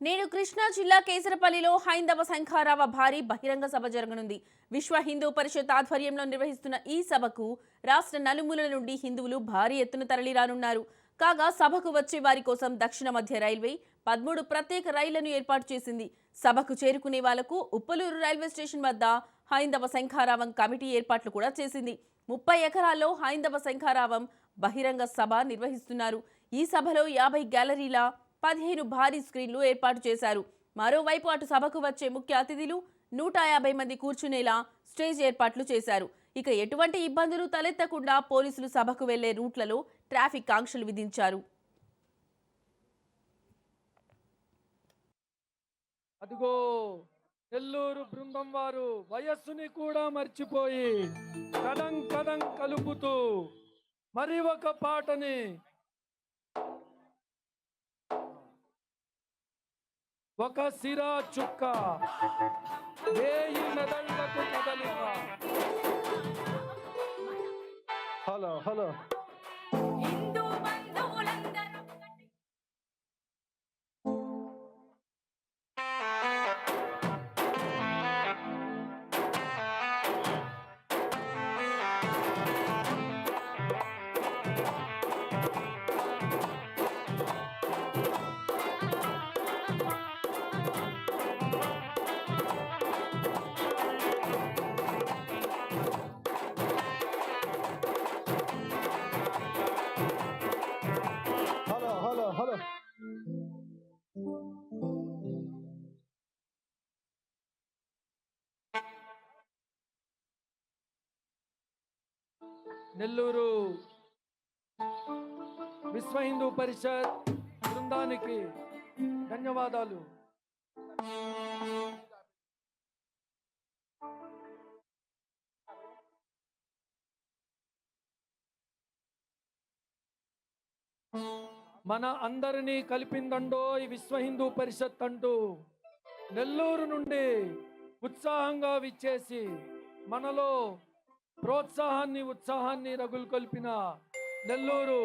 నేడు కృష్ణా జిల్లా కేసరపల్లిలో హైందవ సంఖారావ భారీ బహిరంగ సభ జరగనుంది. విశ్వ హిందూ పరిషత్ ఆధ్వర్యంలో నిర్వహిస్తున్న ఈ సభకు రాష్ట్ర నలుమూలల నుండి హిందువులు భారీ ఎత్తున తరలిరానున్నారు. కాగా సభకు వచ్చే వారి కోసం దక్షిణ మధ్య రైల్వే 13 ప్రత్యేక రైళ్లను ఏర్పాటు చేసింది. సభకు చేరుకునే వాళ్లకు ఉప్పలూరు రైల్వే స్టేషన్ వద్ద హైందవ శంఖారావం కమిటీ ఏర్పాట్లు కూడా చేసింది. 30 ఎకరాల్లో హైందవ శంఖారావం బహిరంగ సభ నిర్వహిస్తున్నారు. ఈ సభలో 50 గ్యాలరీల 15 భారీ స్క్రీన్లు ఏర్పాటు చేశారు. మరోవైపు అటు సభకు వచ్చే ముఖ్య అతిథులు 150 మంది కూర్చునేలా స్టేజ్ ఏర్పాట్లు చేశారు. ఇక ఎటువంటి ఇబ్బందులు తలెత్తకుండా పోలీసులు సభకు వెళ్లే రూట్లలో ట్రాఫిక్ ఆంక్షలు విధించారు. అదిగో నెల్లూరు బృందం వారు వయస్సుని కూడా మర్చిపోయి కదం కదం కలుపుతూ మరి ఒక పాటని ఒక సిరా చుక్క వేయి మెదళ్లకు కదలిక. హలో హలో హలో నెల్లూరు విశ్వ హిందూ పరిషత్ బృందానికి ధన్యవాదాలు. మన అందరినీ కలిపిందండో ఈ విశ్వ హిందూ పరిషత్ అంటూ నెల్లూరు నుండి ఉత్సాహంగా విచ్చేసి మనలో ప్రోత్సాహాన్ని ఉత్సాహాన్ని రగులుకొల్పిన నెల్లూరు